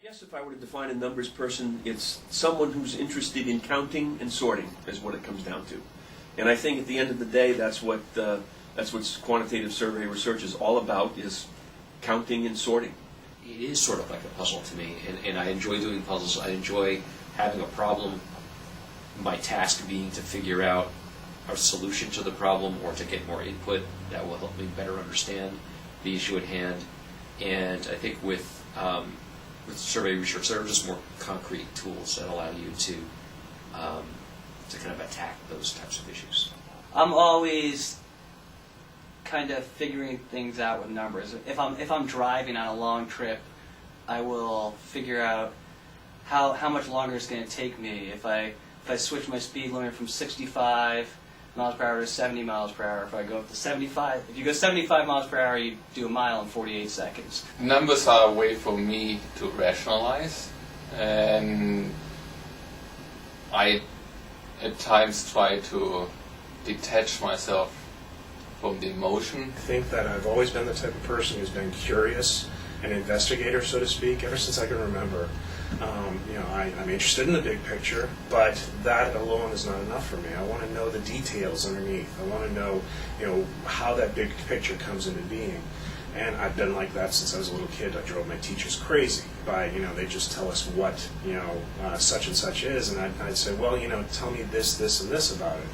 guess if I were to define a numbers person, it's someone who's interested in counting and sorting is what it comes down to. And I think at the end of the day, that's what quantitative survey research is all about, is counting and sorting. It is sort of like a puzzle to me, and I enjoy doing puzzles. I enjoy having a problem, my task being to figure out a solution to the problem or to get more input that will help me better understand the issue at hand. And I think with survey research, there are just more concrete tools that allow you to kind of attack those types of issues. I'm always kind of figuring things out with numbers. If I'm driving on a long trip, I will figure out how much longer it's going to take me if I switch my speed limit from 65 miles per hour to 70 miles per hour. If I go up to 75, if you go 75 miles per hour, you do a mile in 48 seconds. Numbers are a way for me to rationalize, and I at times try to detach myself from the emotion. I think that I've always been the type of person who's been curious, an investigator, so to speak, ever since I can remember. I'm interested in the big picture, but that alone is not enough for me. I want to know the details underneath. I want to know, how that big picture comes into being. And I've been like that since I was a little kid. I drove my teachers crazy by, they just tell us what, such and such is, and I'd say, well, tell me this, this, and this about it.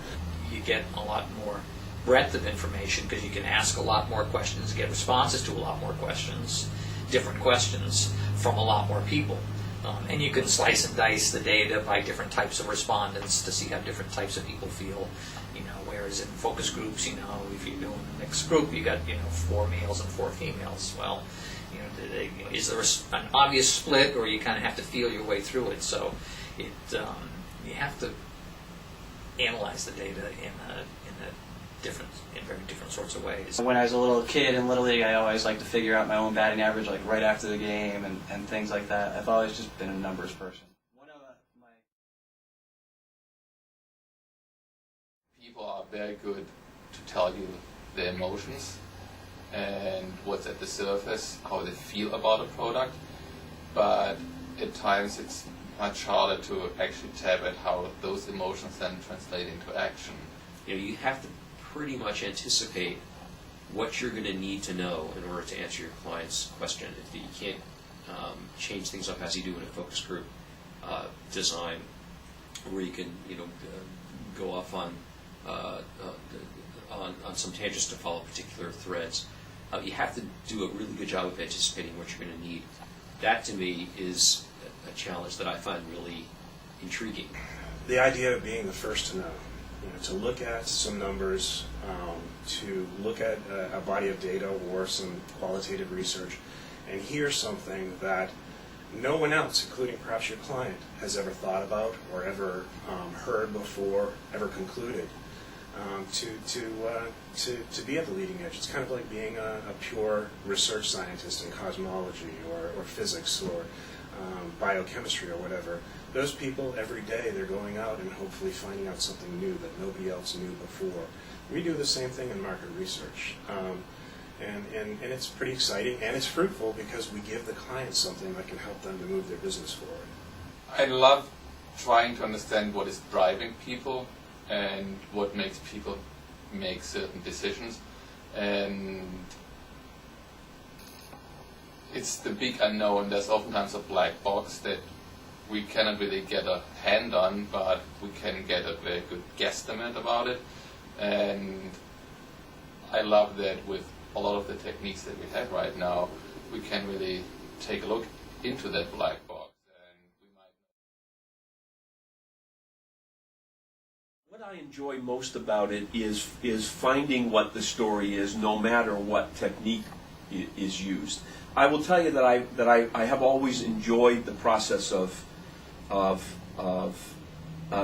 You get a lot more breadth of information because you can ask a lot more questions, get responses to a lot more questions, different questions from a lot more people. And you can slice and dice the data by different types of respondents to see how different types of people feel. Whereas in focus groups, if you're doing a mixed group, you got 4 males and 4 females. Well, is there an obvious split, or you kind of have to feel your way through it? So you have to analyze the data in very different sorts of ways. When I was a little kid in Little League, I always liked to figure out my own batting average, like right after the game and things like that. I've always just been a numbers person. People are very good to tell you their emotions and what's at the surface, how they feel about a product, but at times it's much harder to actually tap at how those emotions then translate into action. You have to pretty much anticipate what you're going to need to know in order to answer your client's question. If you can't change things up as you do in a focus group design, where you can go off on some tangents to follow particular threads. You have to do a really good job of anticipating what you're going to need. That to me is a challenge that I find really intriguing. The idea of being the first to know, to look at some numbers, to look at a body of data or some qualitative research and hear something that no one else, including perhaps your client, has ever thought about or ever heard before, ever concluded. To be at the leading edge. It's kind of like being a pure research scientist in cosmology or physics or biochemistry or whatever. Those people, every day, they're going out and hopefully finding out something new that nobody else knew before. We do the same thing in market research. And it's pretty exciting, and it's fruitful because we give the client something that can help them to move their business forward. I love trying to understand what is driving people and what makes people make certain decisions. And it's the big unknown. There's oftentimes a black box that we cannot really get a hand on, but we can get a very good guesstimate about it. And I love that with a lot of the techniques that we have right now, we can really take a look into that black box. What I enjoy most about it is finding what the story is, no matter what technique is used. I will tell you that I have always enjoyed the process of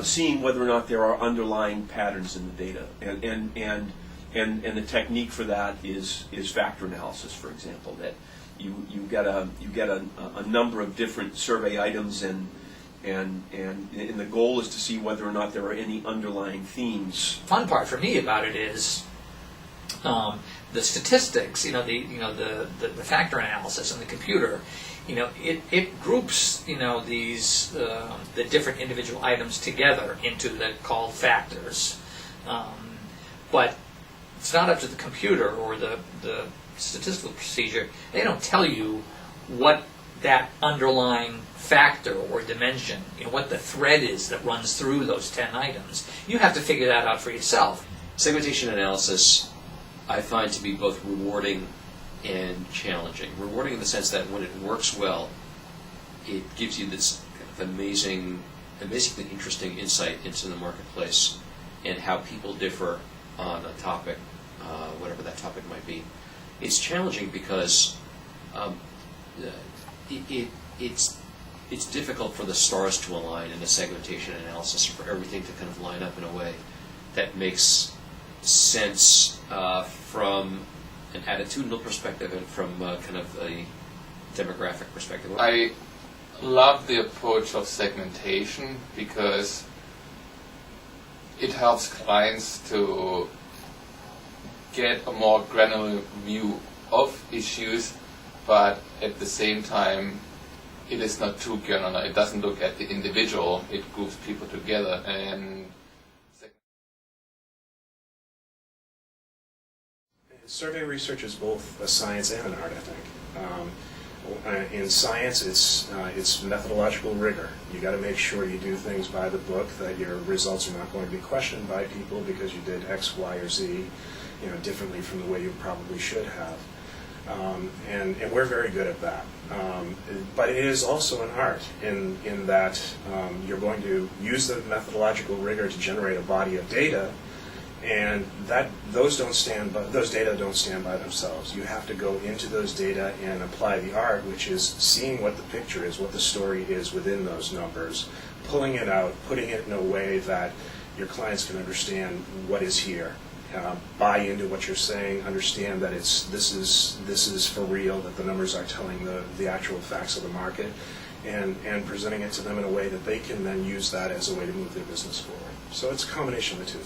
seeing whether or not there are underlying patterns in the data, and the technique for that is factor analysis, for example. That you get a number of different survey items and the goal is to see whether or not there are any underlying themes. Fun part for me about it is the statistics, the factor analysis in the computer it groups, these, the different individual items together into the called factors. But it's not up to the computer or the statistical procedure. They don't tell you what that underlying factor or dimension, what the thread is that runs through those 10 items. You have to figure that out for yourself. Segmentation analysis I find to be both rewarding and challenging. Rewarding in the sense that when it works well, it gives you this kind of amazingly interesting insight into the marketplace and how people differ on a topic, whatever that topic might be. It's challenging because it's difficult for the stars to align in a segmentation analysis, for everything to kind of line up in a way that makes sense from an attitudinal perspective and from kind of a demographic perspective. I love the approach of segmentation because it helps clients to get a more granular view of issues, but at the same time it is not too granular. It doesn't look at the individual, it groups people together. And survey research is both a science and an art, I think. In science, it's methodological rigor. You got to make sure you do things by the book, that your results are not going to be questioned by people because you did X, Y, or Z, differently from the way you probably should have. And we're very good at that. But it is also an art in that you're going to use the methodological rigor to generate a body of data, and those data don't stand by themselves. You have to go into those data and apply the art, which is seeing what the picture is, what the story is within those numbers, pulling it out, putting it in a way that your clients can understand what is here, buy into what you're saying, understand that this is for real, that the numbers are telling the actual facts of the market, and presenting it to them in a way that they can then use that as a way to move their business forward. So it's a combination of the two.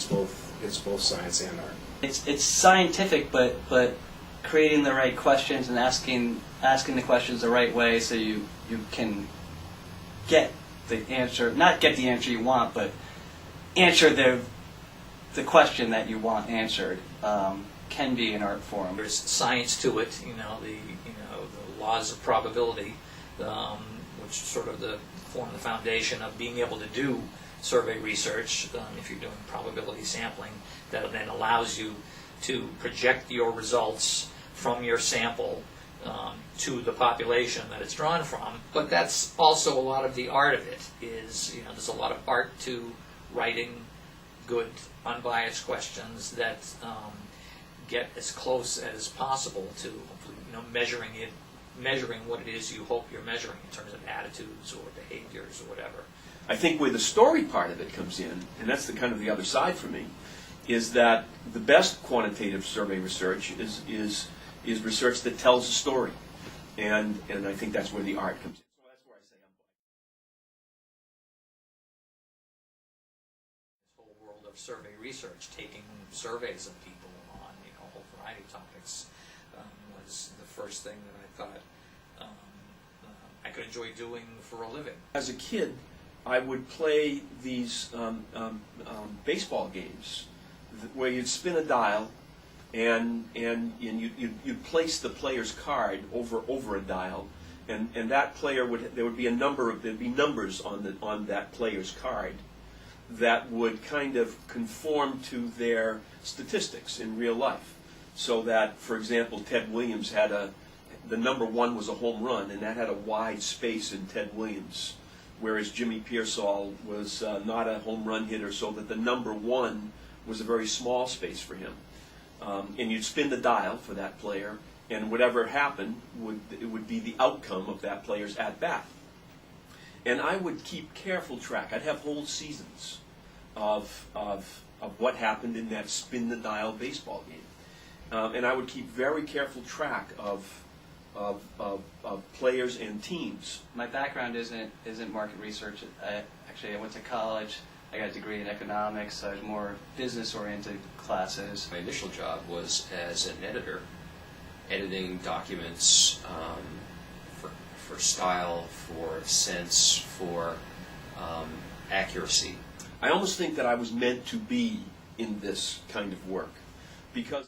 It's both science and art. It's scientific, but creating the right questions and asking the questions the right way so you can get the answer, not get the answer you want, but answer the question that you want answered, can be an art form. There's science to it, the laws of probability, which sort of form the foundation of being able to do survey research, if you're doing probability sampling, that then allows you to project your results from your sample to the population that it's drawn from. But that's also a lot of the art of it, is, there's a lot of art to writing good, unbiased questions that get as close as possible to measuring what it is you hope you're measuring in terms of attitudes or behaviors or whatever. I think where the story part of it comes in, and that's the kind of the other side for me, is that the best quantitative survey research is research that tells a story, and I think that's where the art comes in. So that's where I say I'm This whole world of survey research, taking surveys of people on a whole variety of topics, was the first thing that I thought I could enjoy doing for a living. As a kid, I would play these baseball games where you'd spin a dial and you'd place the player's card over a dial, and that player there'd be numbers on that player's card that would kind of conform to their statistics in real life. So that, for example, Ted Williams the number 1 was a home run, and that had a wide space in Ted Williams, whereas Jimmy Pearsall was not a home run hitter, so that the number 1 was a very small space for him. And you'd spin the dial for that player, and whatever happened would be the outcome of that player's at-bat. And I would keep careful track. I'd have whole seasons of what happened in that spin-the-dial baseball game. And I would keep very careful track of players and teams. My background isn't market research. I went to college. I got a degree in economics, so I was more business-oriented classes. My initial job was as an editor, editing documents for style, for sense, for accuracy. I almost think that I was meant to be in this kind of work because